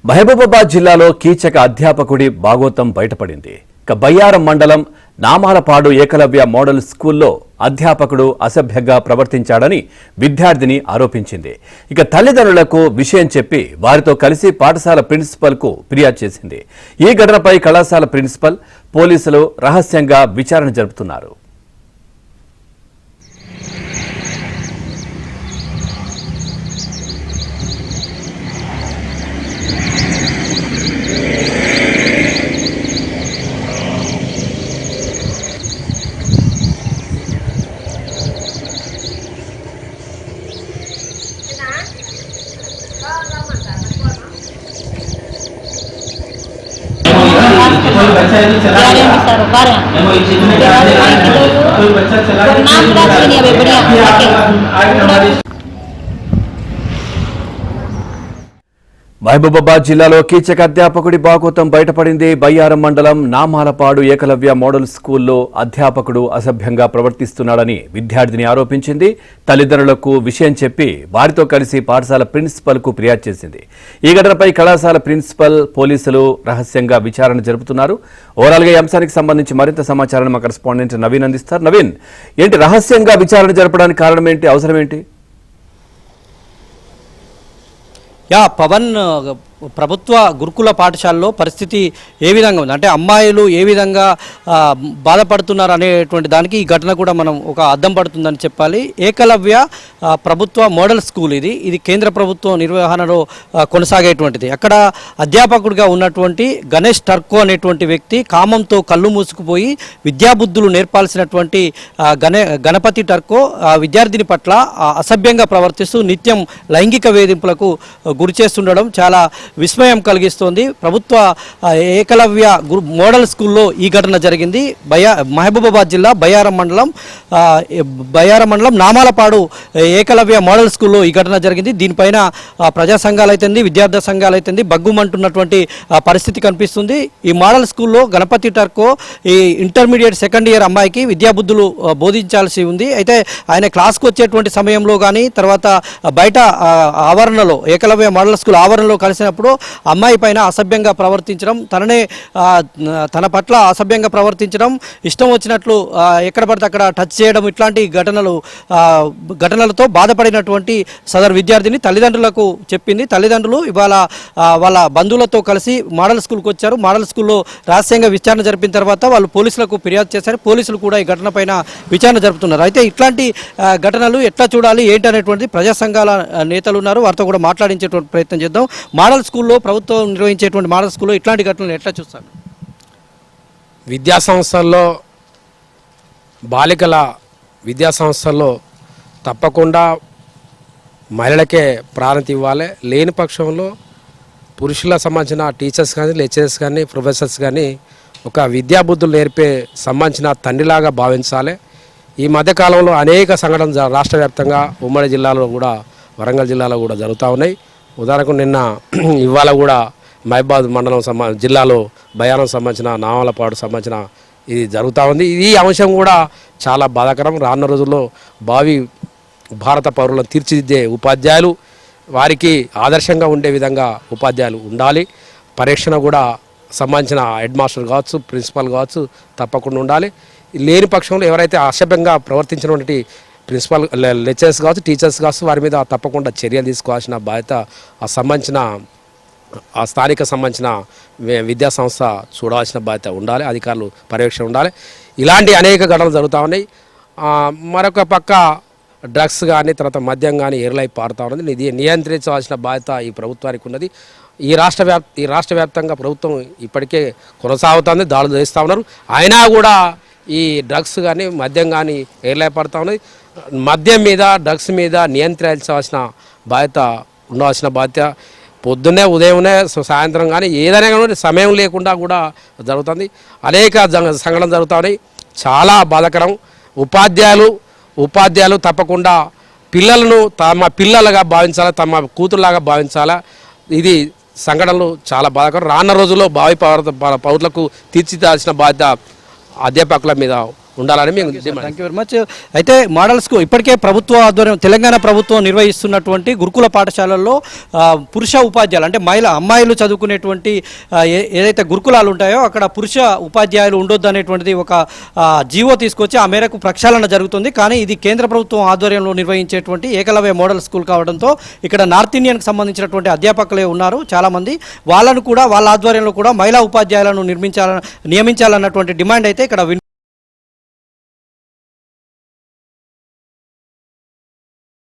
మహబూబాబాద్ జిల్లాలో కీచక అధ్యాపకుడి భాగోతం బయటపడింది. బయ్యారం మండలం నామాలపాడు ఏకలవ్య మోడల్ స్కూల్లో అధ్యాపకుడు అసభ్యంగా ప్రవర్తించాడని విద్యార్థిని ఆరోపించింది. తల్లిదండ్రులకు విషయం చెప్పి వారితో కలిసి పాఠశాల ప్రిన్సిపల్కు ఫిర్యాదు చేసింది. ఈ ఘటనపై కళాశాల ప్రిన్సిపల్, పోలీసులు రహస్యంగా విచారణ జరుపుతున్నారు. మహబూబాబాద్ జిల్లాలో కీచక అధ్యాపకుడి భాగోతం బయటపడింది. బయ్యారం మండలం నామాలపాడు ఏకలవ్య మోడల్ స్కూల్లో అధ్యాపకుడు అసభ్యంగా ప్రవర్తిస్తున్నాడని విద్యార్థిని ఆరోపించింది. తల్లిదండ్రులకు విషయం చెప్పి వారితో కలిసి పాఠశాల ప్రిన్సిపల్కు ఫిర్యాదు చేసింది. ఈ ఘటనపై కళాశాల ప్రిన్సిపల్, పోలీసులు రహస్యంగా విచారణ జరుపుతున్నారు. ఓవరాల్గా ఈ అంశానికి సంబంధించి మరింత సమాచారాన్ని మా కరెస్పాండెంట్ నవీన్ అందిస్తారు. నవీన్, ఏంటి రహస్యంగా విచారణ జరపడానికి కారణం ఏంటి, అవసరం ఏంటి? పవన్, ప్రభుత్వ గురుకుల పాఠశాలలో పరిస్థితి ఏ విధంగా ఉంది అంటే అమ్మాయిలు ఏ విధంగా బాధపడుతున్నారు అనేటువంటి దానికి ఈ ఘటన కూడా మనం ఒక అద్దం పడుతుందని చెప్పాలి. ఏకలవ్య ప్రభుత్వ మోడల్ స్కూల్ ఇది కేంద్ర ప్రభుత్వం నిర్వహణలో కొనసాగేటువంటిది. అక్కడ అధ్యాపకుడిగా ఉన్నటువంటి గణేష్ టర్కో అనేటువంటి వ్యక్తి కామంతో కళ్ళు మూసుకుపోయి విద్యాబుద్ధులు నేర్పాల్సినటువంటి గణపతి టర్కో విద్యార్థిని పట్ల అసభ్యంగా ప్రవర్తిస్తూ నిత్యం లైంగిక వేధింపులకు గురి చేస్తుండడం చాలా విస్మయం కలిగిస్తోంది. ప్రభుత్వ ఏకలవ్య మోడల్ స్కూల్లో ఈ ఘటన జరిగింది. మహబూబాబాద్ జిల్లా బయ్యారం మండలం నామాలపాడు ఏకలవ్య మోడల్ స్కూల్లో ఈ ఘటన జరిగింది. దీనిపైన ప్రజా సంఘాలు అయితేంది, విద్యార్థి సంఘాలు అయితేంది బగ్గుమంటున్నటువంటి పరిస్థితి కనిపిస్తుంది. ఈ మోడల్ స్కూల్లో గణపతి టర్కో ఈ ఇంటర్మీడియట్ సెకండ్ ఇయర్ అమ్మాయికి విద్యాబుద్ధులు బోధించాల్సి ఉంది. అయితే ఆయన క్లాస్కి వచ్చేటువంటి సమయంలో కానీ తర్వాత బయట ఆవరణలో ఏకలవ్య మోడల్ స్కూల్ ఆవరణలో కలిసినప్పుడు అమ్మాయి పైన అసభ్యంగా ప్రవర్తించడం, తన పట్ల అసభ్యంగా ప్రవర్తించడం, ఇష్టం వచ్చినట్లు ఎక్కడ పడితే అక్కడ టచ్ చేయడం, ఇట్లాంటి ఘటనలతో బాధపడినటువంటి సదరు విద్యార్థిని తల్లిదండ్రులకు చెప్పింది. తల్లిదండ్రులు ఇవాళ వాళ్ళ బంధువులతో కలిసి మోడల్ స్కూల్కి వచ్చారు. మోడల్ స్కూల్లో రహస్యంగా విచారణ జరిపిన తర్వాత వాళ్ళు పోలీసులకు ఫిర్యాదు చేశారు. పోలీసులు కూడా ఈ ఘటన పైన విచారణ జరుపుతున్నారు. అయితే ఇట్లాంటి ఘటనలు ఎట్లా చూడాలి ఏంటి అనేటువంటిది ప్రజా సంఘాల నేతలు ఉన్నారు, వారితో కూడా మాట్లాడించేటువంటి ప్రయత్నం చేద్దాం. మోడల్ స్కూల్లో ప్రభుత్వం నిర్వహించేటువంటి మోడల్ స్కూల్లో ఇట్లాంటి ఘటనలు ఎట్లా చూస్తారు? విద్యాసంస్థల్లో, బాలికల విద్యాసంస్థల్లో తప్పకుండా మహిళలకే ప్రాధాన్యత ఇవ్వాలి. లేని పక్షంలో పురుషులకు సంబంధించిన టీచర్స్ కానీ, లెక్చరర్స్ కానీ, ప్రొఫెసర్స్ కానీ ఒక విద్యాబుద్ధులు నేర్పే సంబంధించిన తండ్రిలాగా భావించాలి. ఈ మధ్యకాలంలో అనేక సంఘటనలు రాష్ట్ర వ్యాప్తంగా ఉమ్మడి జిల్లాలో కూడా, వరంగల్ జిల్లాలో కూడా జరుగుతూ ఉన్నాయి. ఉదాహరణకు నిన్న ఇవాళ కూడా మహబూబాబాద్ మండలం జిల్లాలో బయ్యారం సంబంధించిన నామాలపాడు సంబంధించిన ఇది జరుగుతూ ఉంది. ఈ అంశం కూడా చాలా బాధాకరం. రానున్న రోజుల్లో భావి భారత పౌరులను తీర్చిదిద్దే ఉపాధ్యాయులు, వారికి ఆదర్శంగా ఉండే విధంగా ఉపాధ్యాయులు ఉండాలి. పరీక్షణ కూడా సంబంధించిన హెడ్ మాస్టర్ కావచ్చు, ప్రిన్సిపల్ కావచ్చు తప్పకుండా ఉండాలి. లేని పక్షంలో ఎవరైతే అసభ్యంగా ప్రవర్తించినటువంటి ప్రిన్సిపల్, లెక్చరర్స్ కావచ్చు, టీచర్స్ కావచ్చు వారి మీద తప్పకుండా చర్యలు తీసుకోవాల్సిన బాధ్యత ఆ స్థానిక సంబంధించిన విద్యా సంస్థ చూడాల్సిన బాధ్యత ఉండాలి. అధికారులు పర్యవేక్షణ ఉండాలి. ఇలాంటి అనేక ఘటనలు జరుగుతూ ఉన్నాయి. మరొక పక్క డ్రగ్స్ కానీ, తర్వాత మద్యం కానీ ఎరులై పారుతూ ఉన్నది. ఇది నియంత్రించవలసిన బాధ్యత ఈ ప్రభుత్వానికి ఉన్నది. ఈ రాష్ట్ర వ్యాప్తంగా ప్రభుత్వం ఇప్పటికే కొనసాగుతుంది, దాడులు చేస్తూ ఉన్నారు. అయినా కూడా ఈ డ్రగ్స్ కానీ, మద్యం కానీ ఎరులై పడుతూ ఉన్నది. మద్యం మీద, డ్రగ్స్ మీద నియంత్రించవలసిన బాధ్యత ఉండవలసిన బాధ్యత పొద్దున్నే, ఉదయమే, సాయంత్రం కానీ ఏదైనా కానీ సమయం లేకుండా కూడా జరుగుతుంది. అనేక సంఘటనలు జరుగుతున్నాయి. చాలా బాధాకరం. ఉపాధ్యాయులు తప్పకుండా పిల్లలను తమ పిల్లలుగా భావించాలా, తమ కూతురులాగా భావించాలా. ఇది సంఘటనలు చాలా బాధాకరం. రానున్న రోజుల్లో భావి పౌరులకు తీర్చిదాల్సిన బాధ్యత అధ్యాపకుల మీద ఉండాలని మేము demand. Thank you very much. అయితే మోడల్ స్కూల్ ఇప్పటికే ప్రభుత్వ ఆధ్వర్యం తెలంగాణ ప్రభుత్వం నిర్వహిస్తున్నటువంటి గురుకుల పాఠశాలల్లో పురుష ఉపాధ్యాయులు అంటే అమ్మాయిలు చదువుకునేటువంటి ఏదైతే గురుకులాలు ఉంటాయో అక్కడ పురుష ఉపాధ్యాయులు ఉండొద్దు అనేటువంటిది ఒక జీవో తీసుకొచ్చి ఆ మేరకు ప్రక్షాళన జరుగుతుంది. కానీ ఇది కేంద్ర ప్రభుత్వం ఆధ్వర్యంలో నిర్వహించేటువంటి ఏకలవ్య మోడల్ స్కూల్ కావడంతో ఇక్కడ నార్త్ ఇండియన్కి సంబంధించినటువంటి అధ్యాపకులే ఉన్నారు చాలామంది. వాళ్ళను కూడా వాళ్ళ ఆధ్వర్యంలో కూడా మహిళా ఉపాధ్యాయులను నియమించాలన్నటువంటి డిమాండ్ అయితే ఇక్కడ